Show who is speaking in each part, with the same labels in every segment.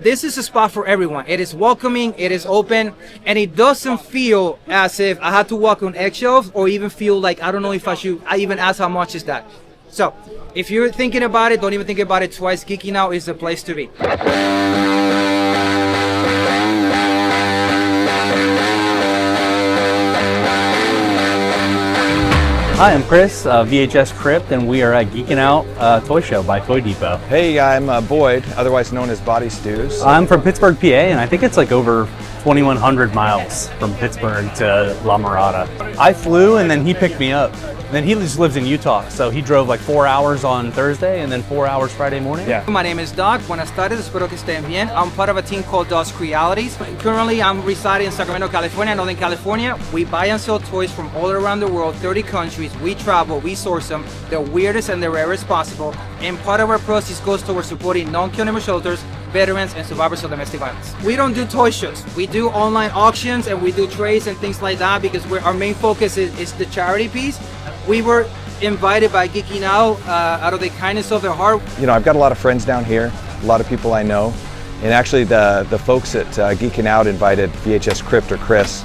Speaker 1: This is a spot for everyone. It is welcoming, it is open, and it doesn't feel as if I had to walk on eggshells or even feel like I don't know if I even ask how much is that. So if you're thinking about it, don't even think about it twice. Geeking Out is the place to be.
Speaker 2: Hi, I'm Chris, VHS Crypt, and we are at Geekin Out Toy Show by Toy Depot.
Speaker 3: Hey, I'm Boyd, otherwise known as Bodystews.
Speaker 2: I'm from Pittsburgh, PA, and I think it's like over 2,100 miles from Pittsburgh to La Mirada. I flew, and then he picked me up. Then he just lives in Utah, so he drove like 4 hours on Thursday and then 4 hours Friday morning.
Speaker 1: Yeah. My name is Doc. Buenas tardes. Espero que estén bien. I'm part of a team called DocsCrealities. Currently, I'm residing in Sacramento, California, Northern California. We buy and sell toys from all around the world, 30 countries. We travel, we source them, the weirdest and the rarest possible. And part of our proceeds goes towards supporting non-kill animal shelters, veterans, and survivors of domestic violence. We don't do toy shows. We do online auctions and we do trades and things like that because our main focus is the charity piece. We were invited by Geeking Out out of the kindness of their heart.
Speaker 3: You know, I've got a lot of friends down here, a lot of people I know, and actually the folks at Geekin Out invited VHS Crypt or Chris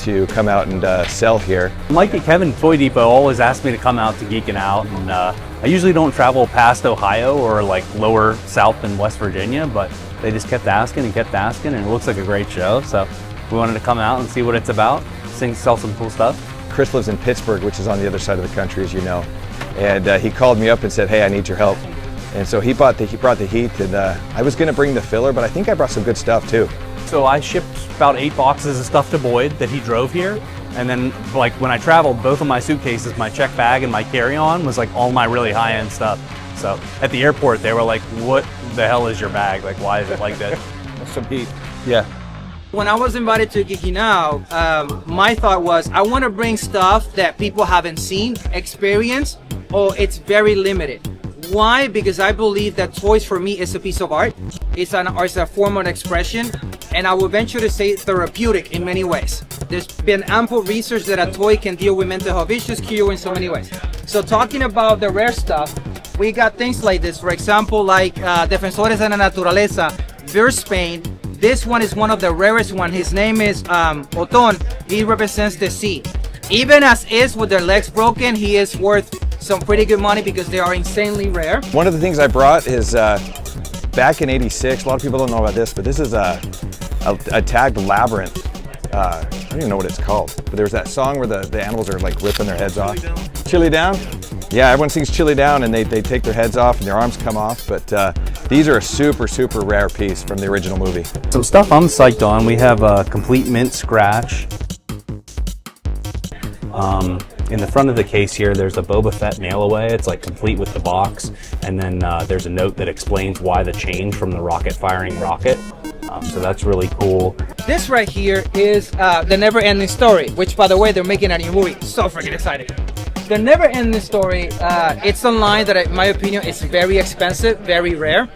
Speaker 3: to come out and sell here.
Speaker 2: Mike and Kevin Toy Depot always asked me to come out to Geekin Out, and I usually don't travel past Ohio or like lower south in West Virginia, but they just kept asking, and it looks like a great show, so we wanted to come out and see what it's about, sell some cool stuff.
Speaker 3: Chris lives in Pittsburgh, which is on the other side of the country, as you know, and he called me up and said, hey, I need your help. And so he brought the heat, and I was going to bring the filler, but I think I brought some good stuff too.
Speaker 2: So I shipped about 8 boxes of stuff to Boyd that he drove here, and then like when I traveled, both of my suitcases, my check bag and my carry-on was like all my really high-end stuff. So at the airport, they were like, what the hell is your bag? Like, why is it like this?
Speaker 3: Some heat. Yeah.
Speaker 1: When I was invited to Geeking Out, my thought was I want to bring stuff that people haven't seen, experienced, or it's very limited. Why? Because I believe that toys for me is a piece of art. It's a form of expression, and I would venture to say therapeutic in many ways. There's been ample research that a toy can deal with mental health issues, cure in so many ways. So talking about the rare stuff, we got things like this. For example, like Defensores de la Naturaleza, Spain. This one is one of the rarest ones. His name is Oton. He represents the sea. Even as is with their legs broken, he is worth some pretty good money because they are insanely rare.
Speaker 3: One of the things I brought is back in '86. A lot of people don't know about this, but this is a tagged labyrinth. I don't even know what it's called, but there's that song where the animals are like ripping their heads off. Chili Down? Yeah, everyone sings Chili Down and they take their heads off and their arms come off, but these are a super, super rare piece from the original movie.
Speaker 2: Some stuff I'm psyched on. We have a complete mint scratch. In the front of the case here, there's a Boba Fett mail away. It's like complete with the box. And then there's a note that explains why the change from the rocket firing rocket. So that's really cool.
Speaker 1: This right here is The Never Ending Story, which by the way, they're making a new movie. So freaking excited. The Never Ending Story, it's a line that in my opinion is very expensive, very rare.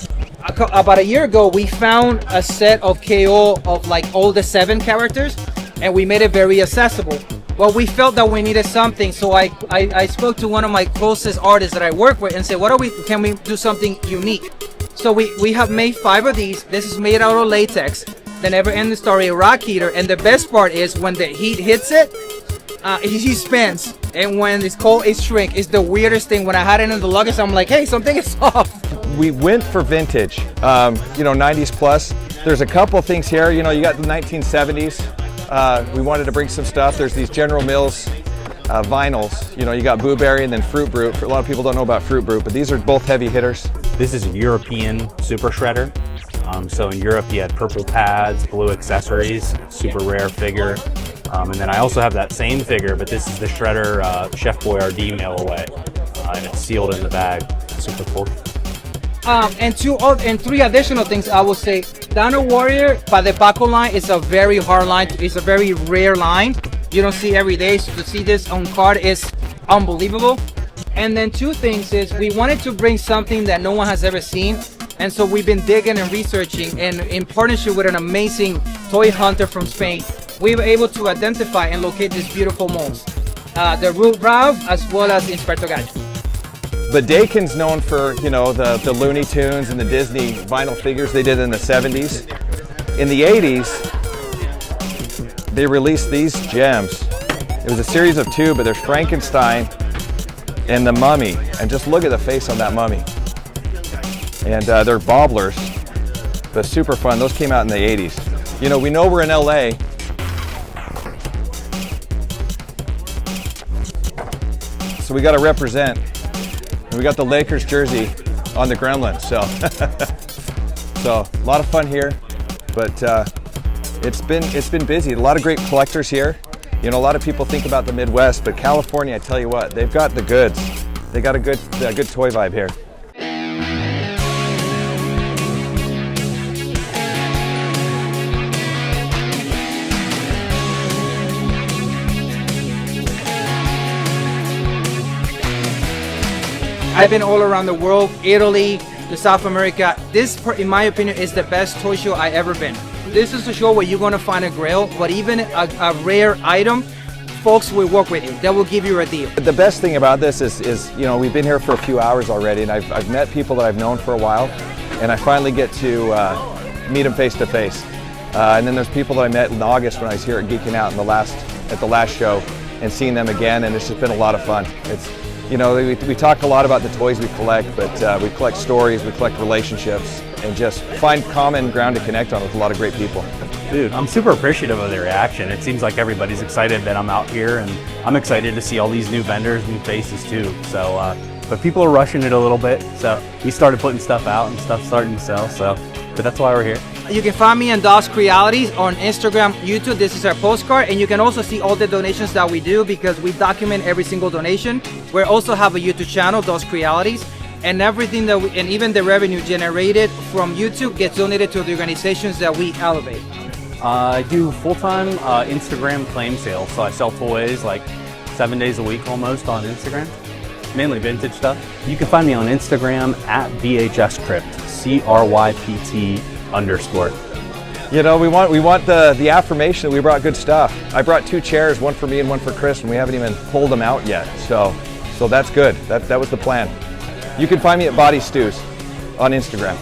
Speaker 1: About a year ago, we found a set of KO of like all the 7 characters, and we made it very accessible. Well, we felt that we needed something, so I spoke to one of my closest artists that I work with and said, can we do something unique? So we have made 5 of these. This is made out of latex. The Never Ending Story rock heater, and the best part is when the heat hits it, he spins, and when it's cold, it shrinks. It's the weirdest thing. When I had it in the luggage, I'm like, hey, something is off.
Speaker 3: We went for vintage, you know, 90s plus. There's a couple things here, you know, you got the 1970s. We wanted to bring some stuff. There's these General Mills vinyls. You know, you got Blueberry and then Fruit Brute. A lot of people don't know about Fruit Brute, but these are both heavy hitters.
Speaker 2: This is a European super shredder. So in Europe, you had purple pads, blue accessories, super rare figure. And then I also have that same figure, but this is the shredder Chef Boyardee mail away, and it's sealed in the bag. Super cool.
Speaker 1: And 3 additional things I will say. Dino Warrior by the Paco line is a very hard line. It's a very rare line. You don't see every day, so to see this on card is unbelievable. And then 2 things is we wanted to bring something that no one has ever seen. And so we've been digging and researching, and in partnership with an amazing toy hunter from Spain, we were able to identify and locate these beautiful molds. The Root Ralph as well as Inspector Gadget.
Speaker 3: But Dakin's known for, you know, the Looney Tunes and the Disney vinyl figures they did in the 70s. In the 80s, they released these gems. It was a series of 2, but there's Frankenstein and the Mummy. And just look at the face on that mummy. And they're bobblers, but super fun. Those came out in the 80s. You know, we know we're in LA. So we got to represent. And we got the Lakers jersey on the gremlin. So, so a lot of fun here, but it's been busy. A lot of great collectors here. You know, a lot of people think about the Midwest, but California, I tell you what, they've got the goods. They got a good toy vibe here.
Speaker 1: I've been all around the world, Italy, to South America. This, in my opinion, is the best toy show I ever been. This is a show where you're gonna find a grail, but even a rare item, folks will work with you. They will give you a deal.
Speaker 3: The best thing about this is, you know, we've been here for a few hours already, and I've met people that I've known for a while, and I finally get to meet them face to face. And then there's people that I met in August when I was here at Geeking Out at the last show, and seeing them again, and it's just been a lot of fun. It's, you know, we talk a lot about the toys we collect, but we collect stories, we collect relationships, and just find common ground to connect on with a lot of great people.
Speaker 2: Dude, I'm super appreciative of the reaction. It seems like everybody's excited that I'm out here, and I'm excited to see all these new vendors, new faces too. So, but people are rushing it a little bit. So we started putting stuff out and stuff starting to sell. So, but that's why we're here.
Speaker 1: You can find me on DocsCrealities on Instagram, YouTube. This is our postcard, and you can also see all the donations that we do because we document every single donation. We also have a YouTube channel, DocsCrealities, and everything that and even the revenue generated from YouTube gets donated to the organizations that we elevate.
Speaker 2: I do full-time Instagram claim sales, so I sell toys like 7 days a week almost on Instagram, mainly vintage stuff. You can find me on Instagram at VHSCrypt, CRYPT_.
Speaker 3: You know, we want the affirmation that we brought good stuff. I brought 2 chairs, one for me and one for Chris, and we haven't even pulled them out yet. So that's good. That was the plan. You can find me at Bodystews on Instagram.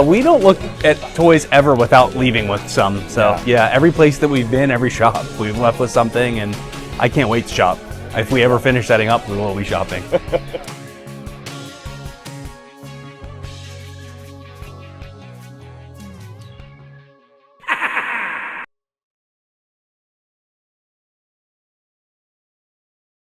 Speaker 2: We don't look at toys ever without leaving with some. So yeah, every place that we've been, every shop, we've left with something, and I can't wait to shop. If we ever finish setting up, we will be shopping.